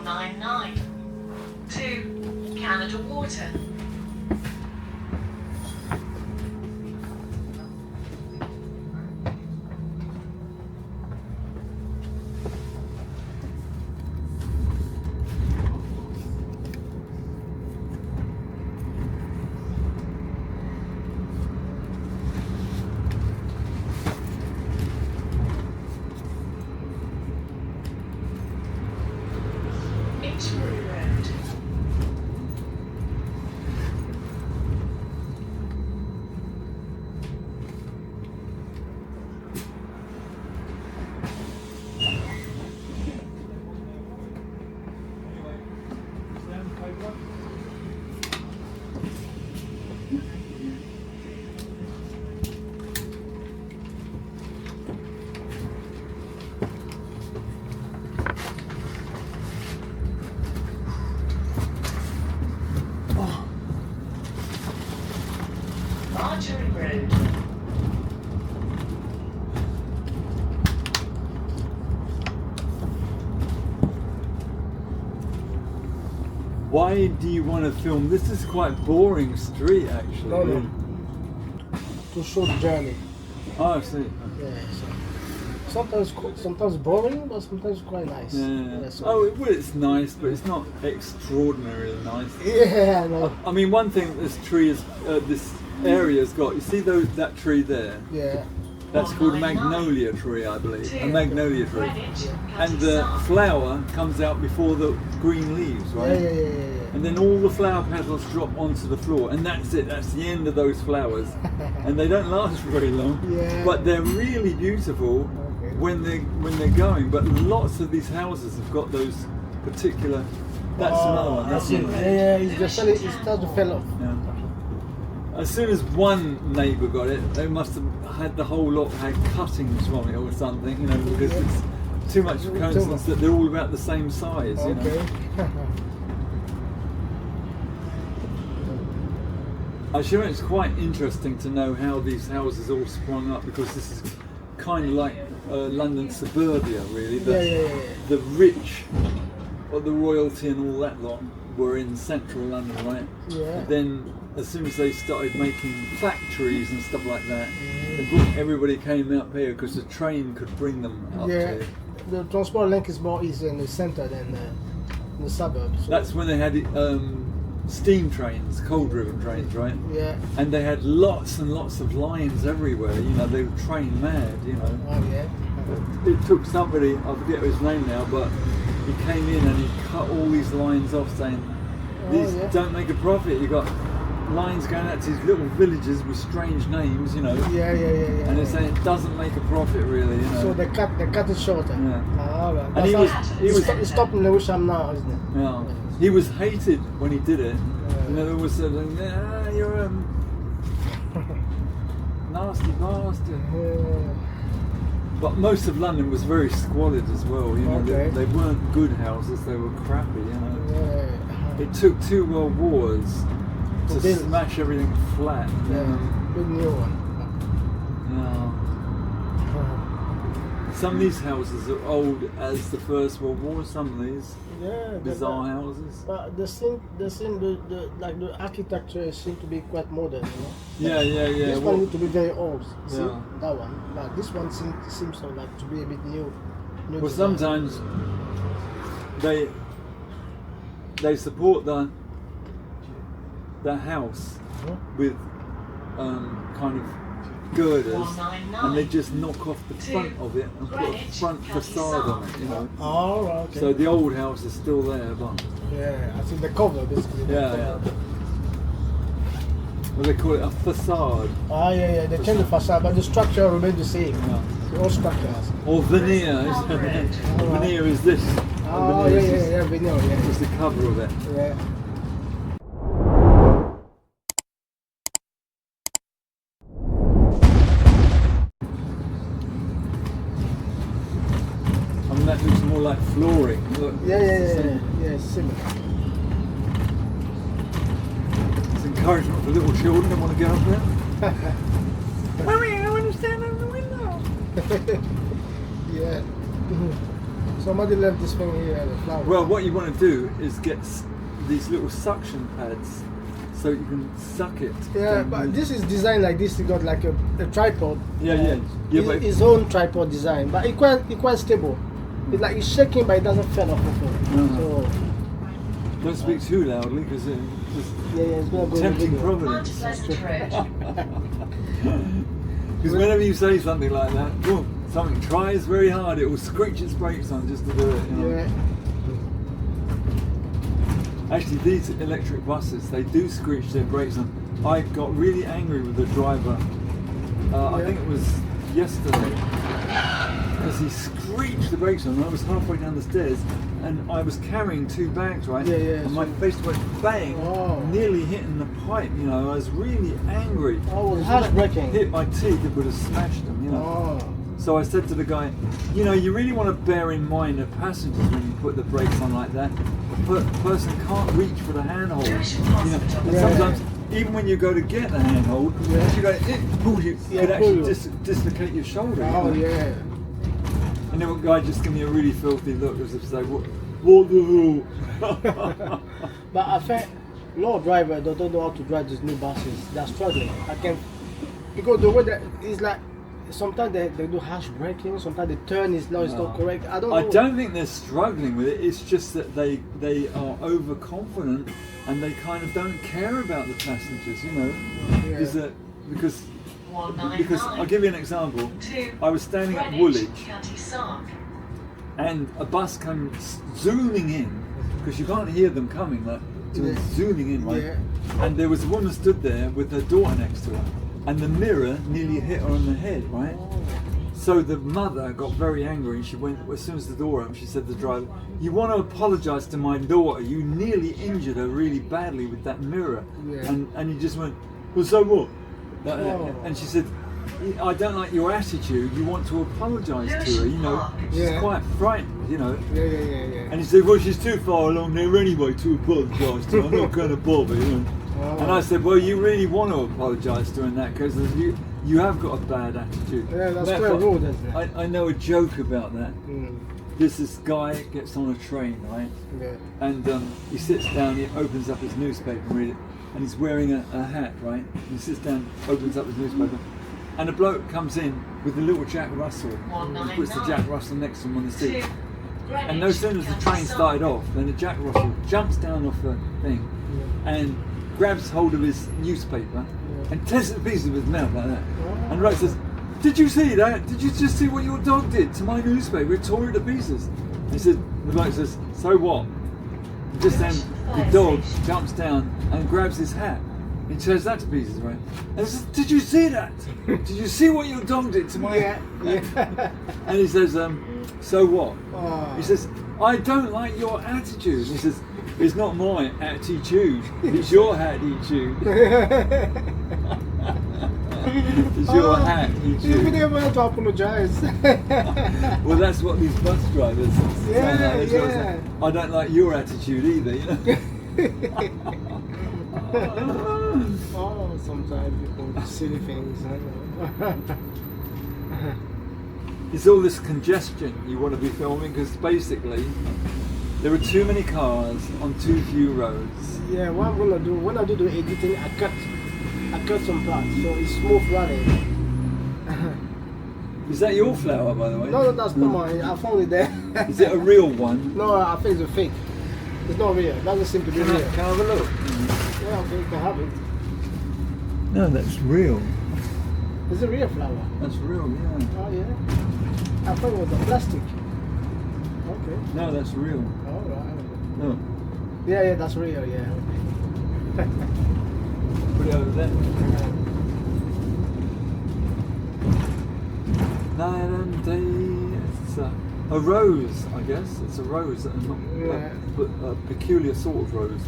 199. To Canada Water. Why do you want to film? This is quite boring street actually. No. To show the journey. Oh, I see. Yeah. So sometimes boring, but sometimes quite nice. Yeah. So. Oh, well, it's nice, but it's not extraordinarily nice. Yeah, I know. I mean, one thing this area's got. You see that tree there? Yeah. That's called a magnolia tree, I believe. A magnolia tree. And the flower comes out before the green leaves, right? Yeah. And then all the flower petals drop onto the floor, and that's it. That's the end of those flowers. And they don't last very long, but they're really beautiful when they're going. But lots of these houses have got those particular. That's another one. That's it. Yeah, it starts to fall off. Yeah. As soon as one neighbour got it, they must have had the whole lot had cuttings from it or something, you know, because it's too much coincidence that they're all about the same size, you know. I'm sure it's quite interesting to know how these houses all sprung up, because this is kind of like London suburbia, really. The rich, or the royalty and all that lot, were in central London, right? Yeah. But then, as soon as they started making factories and stuff like that, everybody came up here because the train could bring them up here. The transport link is more easy in the centre than in the suburbs. So. That's when they had steam trains, coal-driven trains, right? Yeah. And they had lots and lots of lines everywhere. You know, they were train mad. You know. Oh yeah. It took somebody, I forget his name now, but he came in and he cut all these lines off, saying these don't make a profit. You got lines going out to these little villages with strange names, you know. Yeah. And they're saying it doesn't make a profit, really, you know. So they cut it shorter. Yeah. Right. And It's stopped in Lewisham now, isn't it? Yeah. He was hated when he did it. You know, there was you're a nasty bastard. Yeah. But most of London was very squalid as well. You know, they weren't good houses; they were crappy. You know. Yeah. It took 2 world wars to smash everything flat. Big new one. Some of these houses are old as the First World War. Some of these bizarre houses. But the architecture seems to be quite modern, you know. Yeah. This one need to be very old. See that one, but this one seems so like to be a bit new. Well, design. sometimes they support the house with kind of girders, and they just knock off the front of it and put a front facade on it, you know. Oh, okay. So the old house is still there, but I think the cover basically. Yeah. Well, they call it a facade. They change the facade, but the structure remains the same. Yeah. The old structures. Or veneer. Veneer is this. Veneer. It's the cover of it. Yeah. That looks more like flooring. Look, Yeah, similar. It's encouragement for little children that want to get up there. Mommy, I want to stand on the window. Yeah. Somebody left this thing here, the flower. Well, what you want to do is get these little suction pads so you can suck it. Yeah, but this is designed like this. He got like a tripod. Yeah. But his own tripod design, but it quite stable. It's like it's shaking, but it doesn't fall off. So don't speak too loudly because it's it's gonna go tempting in the video. providence. Pleasant Road. Because whenever you say something like that, boom, something tries very hard, it will screech its brakes on just to do it. You know? Yeah. Actually, these electric buses, they do screech their brakes on. I got really angry with the driver. I think it was yesterday, because he screeched the brakes on. I was halfway down the stairs, and I was carrying 2 bags, right? And my face went bang, nearly hitting the pipe. You know, I was really angry. Oh, it was harsh braking. Hit my teeth, it would have smashed them. You know. So I said to the guy, you know, you really want to bear in mind that passengers, when you put the brakes on like that, the person can't reach for the handhold. You know, and sometimes, even when you go to get the handhold, as you go, it pulls you, it actually dislocate your shoulder. Oh, yeah. And then one guy just gave me a really filthy look as if to say, what the hell? But I think a lot of drivers don't know how to drive these new buses. They're struggling. Because the way that it's like, sometimes they do harsh braking, sometimes the turn is not correct. I don't know. I don't think they're struggling with it, it's just that they are overconfident and they kind of don't care about the passengers, you know. Because I'll give you an example. I was standing at Greenwich, Woolwich Cutty, Sark. and a bus came zooming in, because you can't hear them coming, like zooming in, right? And there was a woman stood there with her daughter next to her, and the mirror nearly hit her on the head, right? So the mother got very angry and she went, as soon as the door opened, she said to the driver, you want to apologise to my daughter, you nearly injured her really badly with that mirror. And he just went, well, so what? And she said, I don't like your attitude, you want to apologise to her, you know. She's quite frightened, you know. And he said, well, she's too far along there anyway to apologise to her, I'm not going to bother, you know. And I said, well, you really want to apologise to her in that case, you have got a bad attitude. Yeah, that's quite rude, isn't it? I know a joke about that. This guy gets on a train, right? And he sits down, he opens up his newspaper and read it, and he's wearing a hat, right? He sits down, opens up his newspaper, and a bloke comes in with a little Jack Russell, and puts the Jack Russell next to him on the seat. And no sooner as the train started off, then the Jack Russell jumps down off the thing and grabs hold of his newspaper and tears it to pieces with his mouth like that. And Ray says, did you see that? Did you just see what your dog did to my newspaper? It tore it to pieces. He said, the bloke says, so what? And just then the dog jumps down and grabs his hat. He tears that to pieces, right? And he says, did you see that? Did you see what your dog did to my hat? And he says, so what? He says, I don't like your attitude. He says, it's not my attitude, it's your attitude. It's your attitude. You've been able to apologise. Well, that's what these bus drivers say. I don't like your attitude either, you know. Sometimes people do silly things. I know. It's all this congestion you want to be filming, because basically there are too many cars on too few roads. Yeah, what I'm gonna do when I do the editing, I cut some parts so it's smooth running. Is that your flower, by the way? No, that's not mine. I found it there. Is it a real one? No, I think it's a fake. It's not real. It doesn't seem to be real. Can I have a look? Yeah, okay, you can have it. No, that's real. It's a real flower. That's real, yeah. Oh yeah. I thought it was a plastic. Okay. No, that's real. Alright. No. Yeah, that's real, yeah. Okay. Put it over there. Night and day. It's a rose, I guess. It's a rose, but a peculiar sort of rose.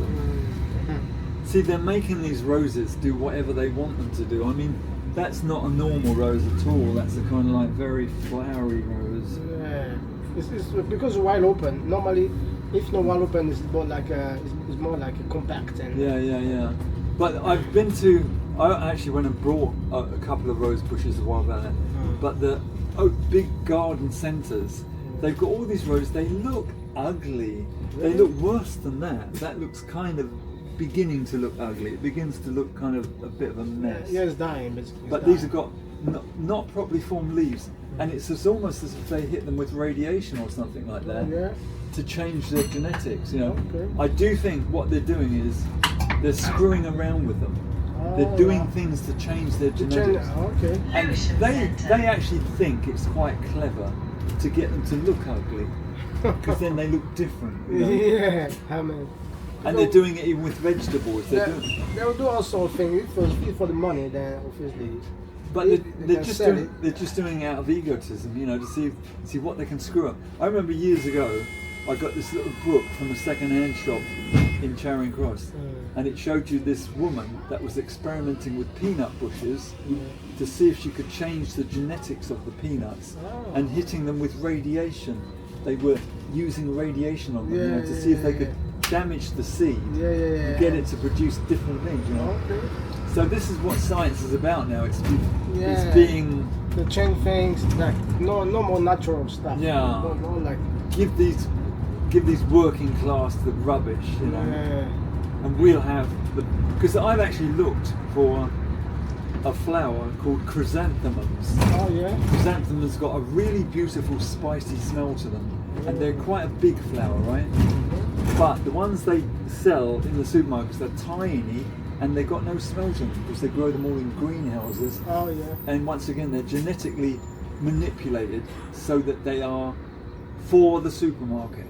See, they're making these roses do whatever they want them to do. I mean, that's not a normal rose at all. That's a kind of like very flowery rose. Yeah. It's because it's wide open. Normally, if not wide open, it's more like a compact. And Yeah. But I actually went and brought a couple of rose bushes a while back. But the big garden centres, they've got all these roads. They look ugly. Really? They look worse than that. That looks kind of beginning to look ugly. It begins to look kind of a bit of a mess. Yeah, it's dying. But these have got not properly formed leaves, and it's almost as if they hit them with radiation or something like that to change their genetics. You know, I do think what they're doing is they're screwing around with them. They're doing things to change their genetics, and they actually think it's quite clever to get them to look ugly, because then they look different. You know? Yeah, I mean. And they're doing it even with vegetables. They'll do all sorts of things. If for the money, then obviously. But they're just doing it out of egotism, you know, to see what they can screw up. I remember years ago, I got this little book from a second-hand shop in Charing Cross, and it showed you this woman that was experimenting with peanut bushes to see if she could change the genetics of the peanuts and hitting them with radiation. They were using radiation on them, you know, to see if they could damage the seed and get it to produce different things, you know. So this is what science is about now. It's being to change things, like no more natural stuff. Yeah. No, like give these working class the rubbish, you know. And we'll have because I've actually looked for a flower called chrysanthemums. Oh yeah. Chrysanthemums got a really beautiful spicy smell to them, and they're quite a big flower, right? But the ones they sell in the supermarkets, they're tiny, and they've got no smell to them because they grow them all in greenhouses. Oh yeah. And once again, they're genetically manipulated so that they are for the supermarket.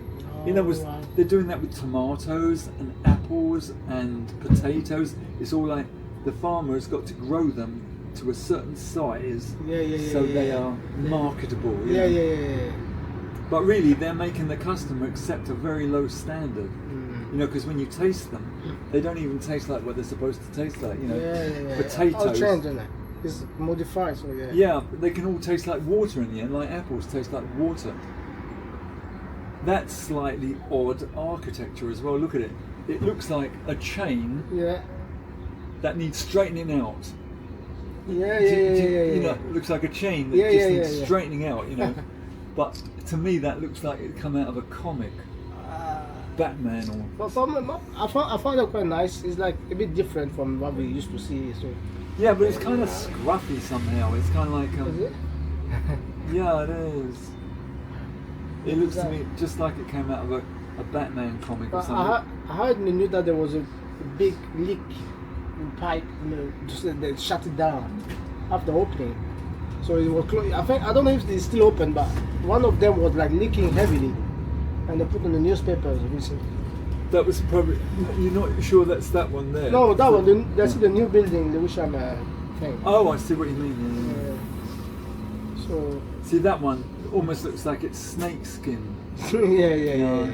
In other words, they're doing that with tomatoes and apples and potatoes. It's all like the farmer has got to grow them to a certain size so they are marketable. Yeah. But really, they're making the customer accept a very low standard. You know, because when you taste them, they don't even taste like what they're supposed to taste like. You know, potatoes. It's modified, so Yeah, they can all taste like water in the end, like apples taste like water. That's slightly odd architecture as well. Look at it. It looks like a chain that needs straightening out. You know, it looks like a chain that just needs straightening out, you know. But to me, that looks like it come out of a comic, Batman or. I found it quite nice. It's like a bit different from what we used to see. So. Yeah, but it's kind of scruffy somehow. It's kind of like. Is it? Yeah, it is. It looks to me just like it came out of a Batman comic or something. I heard in the news that there was a big leak in pipe. You know, just they shut it down after opening. So it was closed. I don't know if it's still open, but one of them was like leaking heavily, and they put in the newspapers recently. That was probably. You're not sure that's that one there? No, that one. That's the new building, the Lewisham thing. Oh, I see what you mean. Yeah. So. See that one almost looks like it's snake skin. Yeah.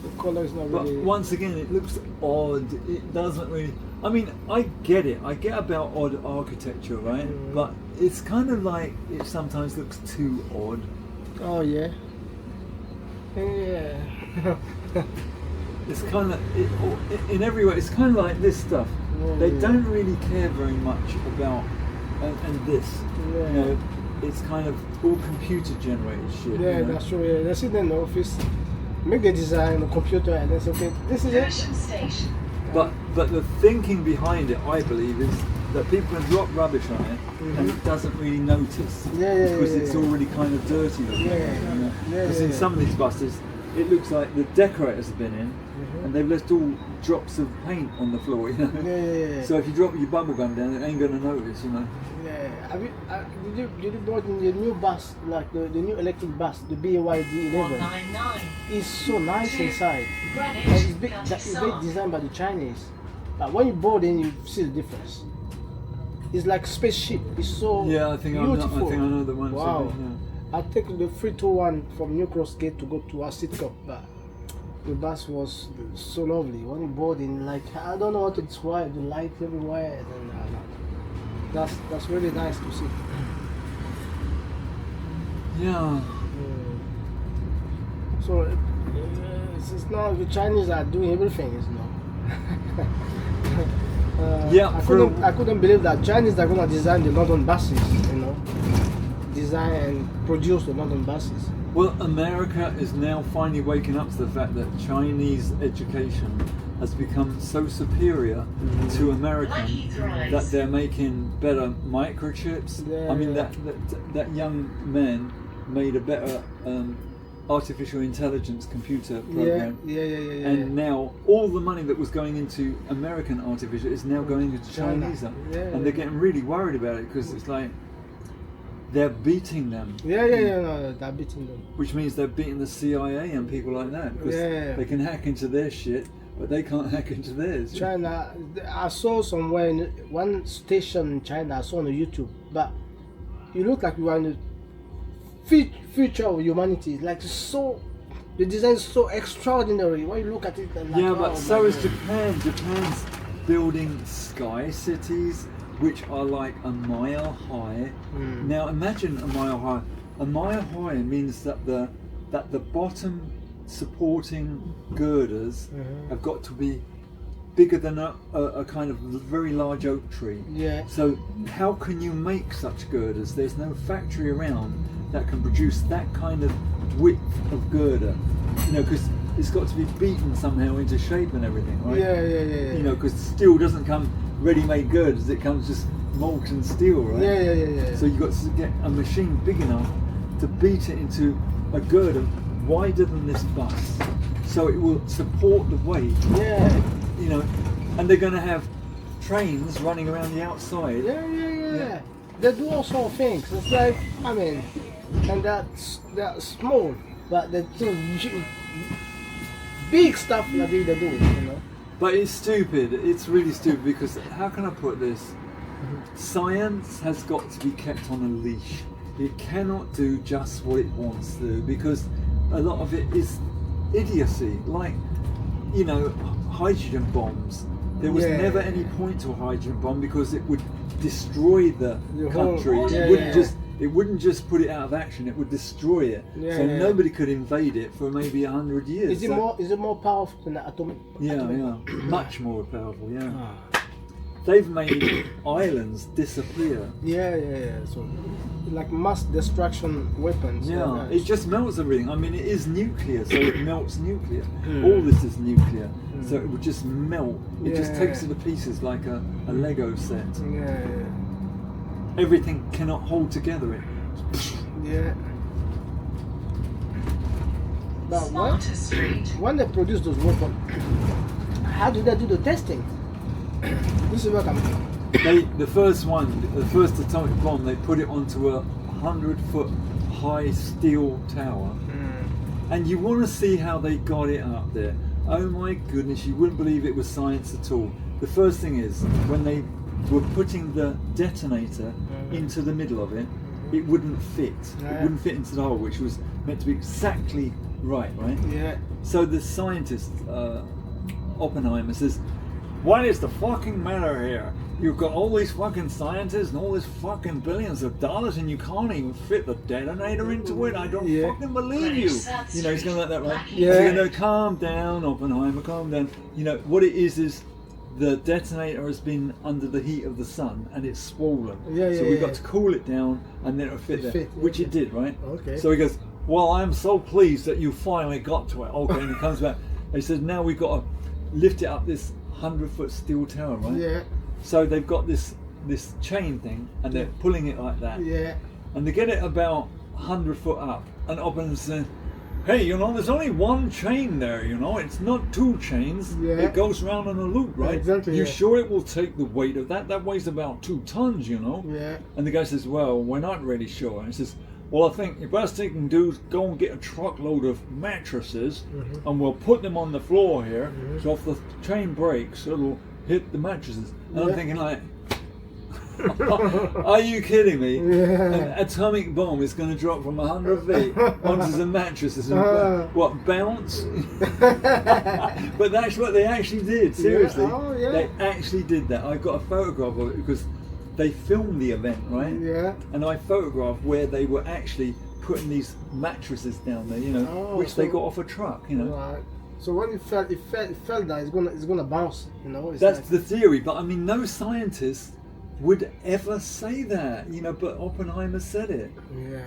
The colour is not really. But once again, it looks odd. It doesn't really. I mean, I get it. I get about odd architecture, right? But it's kind of like it sometimes looks too odd. Oh yeah. Yeah. It's kind of, in every way, it's kind of like this stuff. They don't really care very much about, and this. You know, it's kind of all computer generated shit. Yeah, you know? that's true. Yeah, they sit in the office, make the design on the computer, and then say, okay, this is Lewisham it. Station. But the thinking behind it, I believe, is that people can drop rubbish on it and it doesn't really notice because it's already kind of dirty. Because in some of these buses, it looks like the decorators have been in and they've left all drops of paint on the floor. You know. So if you drop your bubble gum down, it ain't gonna notice. You know. Yeah. Did you know in the new bus, like the new electric bus, the BYD 11? 199. It's so nice inside. Greenwich, It's very designed by the Chinese. But when you board in, you see the difference. It's like spaceship. It's so beautiful. I think I know the one. Wow. I take the 321 from New Cross Gate to go to our sitcom, but the bus was so lovely. When you board in, like I don't know what to describe. The light everywhere, and that's really nice to see. Yeah. So it's now the Chinese are doing everything, you know. Yeah, I couldn't believe that Chinese are gonna design the London buses, you know. design and produce the London buses. Well, America is now finally waking up to the fact that Chinese education has become so superior to American that they're making better microchips. I mean, that young man made a better artificial intelligence computer program. Yeah. And now all the money that was going into American artificial is now going into Chinese. And they're getting really worried about it because it's like they're beating them. No, they're beating them. Which means they're beating the CIA and people like that because they can hack into their shit, but they can't hack into theirs. China, I saw somewhere in one station in China, I saw on YouTube, but you look like you are in the future of humanity. Like so, the design is so extraordinary. When you look at it, like, but so is Japan. Japan's building sky cities, which are like a mile high. Now imagine a mile high. A mile high means that the bottom supporting girders have got to be bigger than a kind of very large oak tree. Yeah. So how can you make such girders? There's no factory around that can produce that kind of width of girder. You know, because it's got to be beaten somehow into shape and everything, right? Yeah. You know, because steel doesn't come ready-made girders; it comes just molten steel, right? Yeah. So you've got to get a machine big enough to beat it into a girder wider than this bus, so it will support the weight. Yeah. You know, and they're going to have trains running around the outside. Yeah. They do all sort of things. It's like, I mean, and that's small, but they're still big stuff that they do, you know. But it's stupid. It's really stupid because how can I put this? Science has got to be kept on a leash. It cannot do just what it wants to do because a lot of it is idiocy. Like, you know, hydrogen bombs. There was never any point to a hydrogen bomb because it would destroy the country. It wouldn't just put it out of action. It would destroy it. Nobody could invade it for maybe 100 years. Is it more powerful than the atomic? Much more powerful. They've made islands disappear. So, like mass destruction weapons. It just melts everything. I mean, it is nuclear, so it melts nuclear. All this is nuclear, so it would just melt. It just takes it to pieces like a Lego set. Everything cannot hold together. But when they produce those weapons, how do they do the testing? This is what I'm thinking. The first atomic bomb, they put it onto a 100-foot high steel tower. And you want to see how they got it up there. Oh my goodness, you wouldn't believe it was science at all. The first thing is, when they were putting the detonator into the middle of it, it wouldn't fit. It wouldn't fit into the hole, which was meant to be exactly right? So the scientist, Oppenheimer, says, what is the fucking matter here? You've got all these fucking scientists and all these fucking billions of dollars and you can't even fit the detonator into it? I don't fucking believe you. You know, he's going like that, right? So you know, calm down, Oppenheimer, calm down. You know, what it is the detonator has been under the heat of the sun and it's swollen. So we've got to cool it down and then it'll fit there, which it did, right? So he goes, well, I'm so pleased that you finally got to it. Okay, and he comes back. And he says, now we've got to lift it up this 100-foot steel tower, right? So they've got this chain thing and they're pulling it like that. And they get it about 100 foot up and Oppenheimer says, hey, you know, there's only one chain there, you know, it's not two chains. It goes round in a loop, right? Exactly. You sure it will take the weight of that? That weighs about 2 tons, you know? And the guy says, well, we're not really sure. And he says, well, I think the best thing you can do is go and get a truckload of mattresses and we'll put them on the floor here. So if the chain breaks, it'll hit the mattresses. And I'm thinking like, are you kidding me? An atomic bomb is going to drop from 100 feet onto the mattresses and what, bounce? But that's what they actually did, seriously. They actually did that. I got a photograph of it because they filmed the event, right? And I photographed where they were actually putting these mattresses down there, you know, which they got off a truck, you know. So when it fell down, it's gonna bounce, you know. That's the theory, but I mean, no scientist would ever say that, you know, but Oppenheimer said it. Yeah.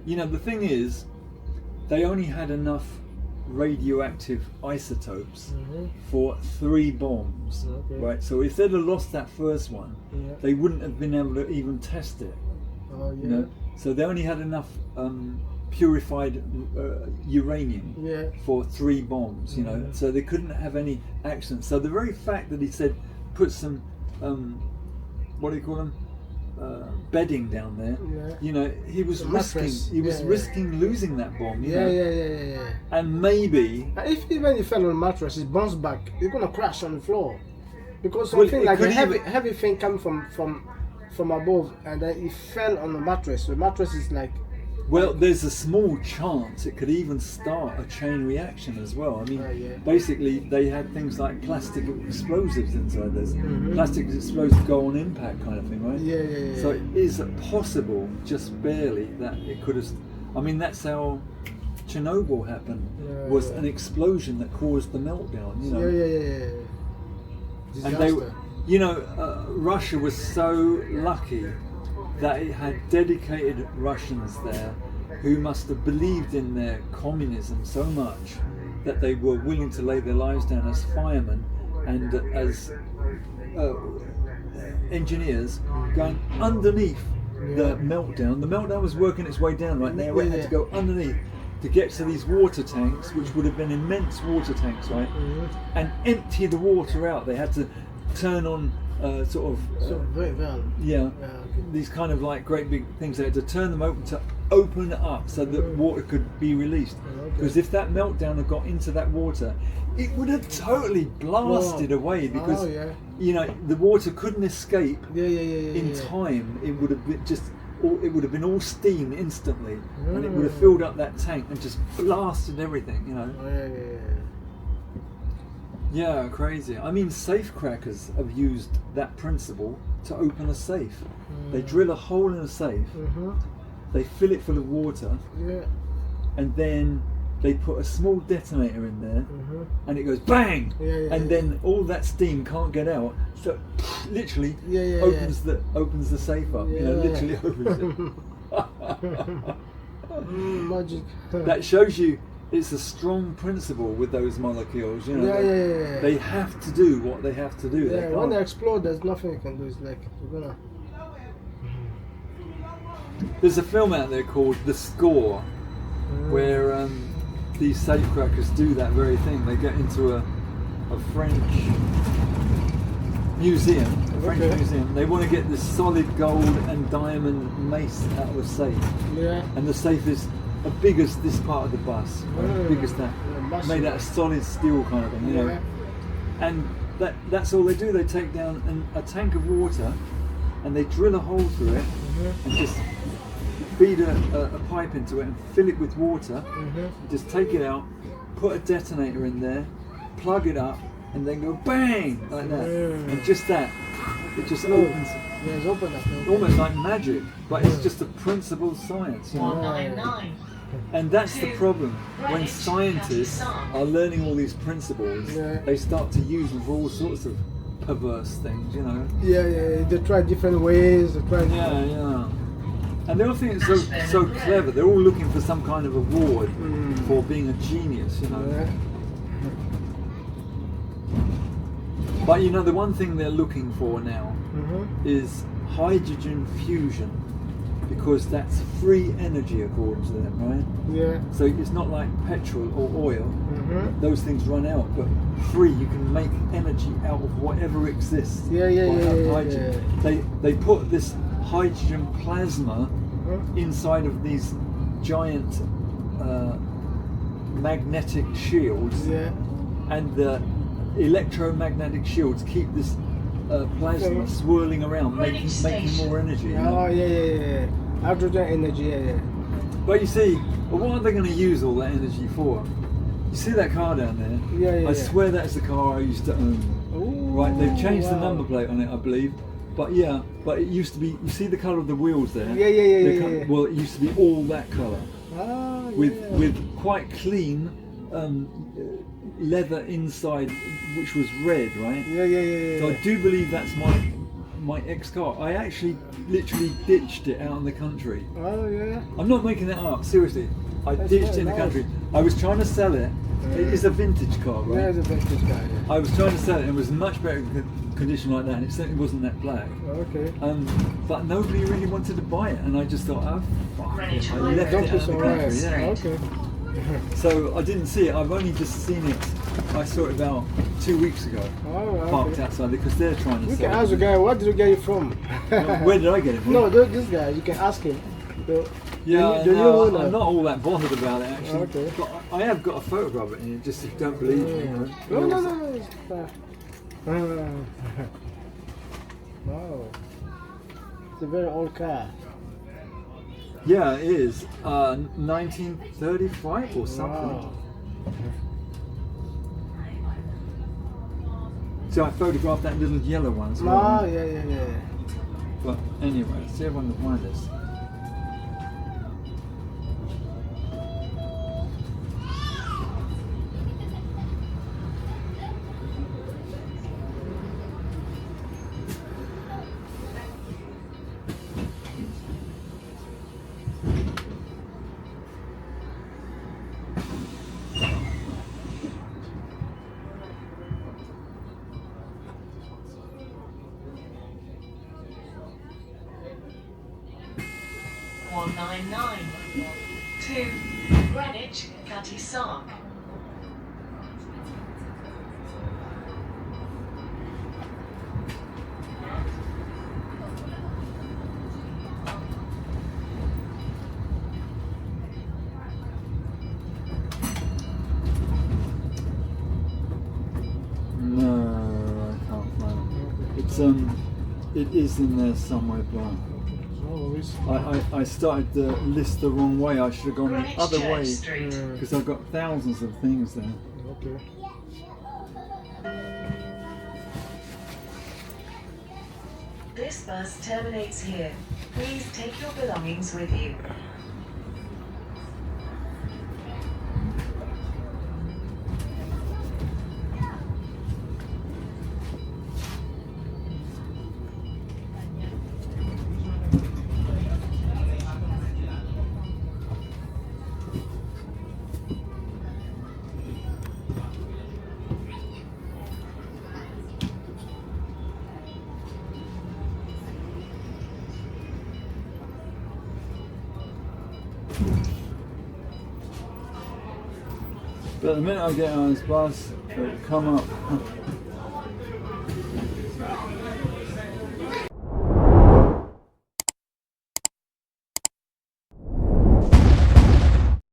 You know, the thing is, they only had enough radioactive isotopes for 3 bombs, right? So if they'd have lost that first one, they wouldn't have been able to even test it. Oh, yeah. You know? So they only had enough purified uranium for 3 bombs, you know, so they couldn't have any accidents. So the very fact that he said put some what do you call them, bedding down there, you know, he was risking losing that bomb, you know? Yeah. And maybe Even if he fell on a mattress, it bounces back, it's gonna crash on the floor, because something like a heavy thing coming from above, and then it fell on the mattress. The mattress is like, well, there's a small chance it could even start a chain reaction as well. I mean, basically they had things like plastic explosives inside this. Plastic explosives go on impact kind of thing, right? Yeah. So it is possible, just barely, that it could have. I mean, that's how Chernobyl happened. Was an explosion that caused the meltdown. You know. Disaster. And they, you know, Russia was so lucky that it had dedicated Russians there who must have believed in their communism so much that they were willing to lay their lives down as firemen and as engineers going underneath the meltdown. The meltdown was working its way down, right? They had to go underneath to get to these water tanks, which would have been immense water tanks, right? And empty the water out. They had to turn on these kind of like great big things. They had to turn them open to open it up so that water could be released. Because if that meltdown had got into that water, it would have totally blasted away, because you know, the water couldn't escape in time. It would have been it would have been all steam instantly, and it would have filled up that tank and just blasted everything, you know. Yeah, crazy. I mean, safecrackers have used that principle to open a safe. They drill a hole in a safe, they fill it full of water, and then they put a small detonator in there, and it goes bang, and then all that steam can't get out, so literally opens the safe up. You know, literally opens it. Magic. That shows you it's a strong principle with those molecules. You know, they have to do what they have to do. When they explode, there's nothing you can do. It's like you're gonna. There's a film out there called The Score, where these safecrackers do that very thing. They get into a French museum, They want to get this solid gold and diamond mace out of the safe. And the safe is as big as this part of the bus, big as that, made out of solid steel kind of thing, you know. And that's all they do. They take down a tank of water and they drill a hole through it and just feed a pipe into it and fill it with water, just take it out, put a detonator in there, plug it up, and then go bang, like that. And just that, it just opens. It's open up. Almost like magic, but it's just a principled science. You know? 199. And that's the problem. When scientists are learning all these principles, they start to use them for all sorts of perverse things, you know. They try different ways. They try. And they all think it's so clever. They're all looking for some kind of award for being a genius, you know. But you know, the one thing they're looking for now is hydrogen fusion, because that's free energy according to them, right? So it's not like petrol or oil. Those things run out, but free, you can make energy out of whatever exists. They put this hydrogen plasma inside of these giant magnetic shields, and the electromagnetic shields keep this plasma swirling around, making more energy. Hydrogen energy. But you see, what are they going to use all that energy for? You see that car down there? I swear that's the car I used to own. Right, they've changed the number plate on it, I believe. But it used to be. You see the colour of the wheels there? Well, it used to be all that colour, with quite clean leather inside, which was red, right? So I do believe that's my ex-car. I actually literally ditched it out in the country. Oh yeah. I'm not making that up, seriously. I That's ditched it very in the nice. country. I was trying to sell it. It's a vintage car, right? Yeah, it's a vintage guy. Yeah. I was trying to sell it and it was much better condition like that, and it certainly wasn't that black. Okay. But nobody really wanted to buy it, and I just thought, oh fuck Greenwich it. I Highway. left Don't it be out in the surprised. country. Yeah. Okay. So I didn't see it. I've only just seen it. I saw it about 2 weeks ago. Oh, Parked okay. outside because they're trying to You sell can ask the it. guy, where did you get it from? Where did I get it from? No, this guy, you can ask him. Yeah, the new no, owner. I'm not all that bothered about it actually. Okay. But I have got a photograph of it, and just if you don't believe me. You know. No. It's wow. It's a very old car. Yeah, it is. 1935 or something. Wow. So I photographed that little yellow one as well. Oh, yeah. But anyway, let's see if I can find this. To Greenwich, Cutty, Sark. No, I can't find it. It is in there somewhere, but I started the list the wrong way. I should have gone Greenwich the other Church way Street. because I've got thousands of things there. Okay. This bus terminates here. Please take your belongings with you. But the minute I get on this bus, it'll come up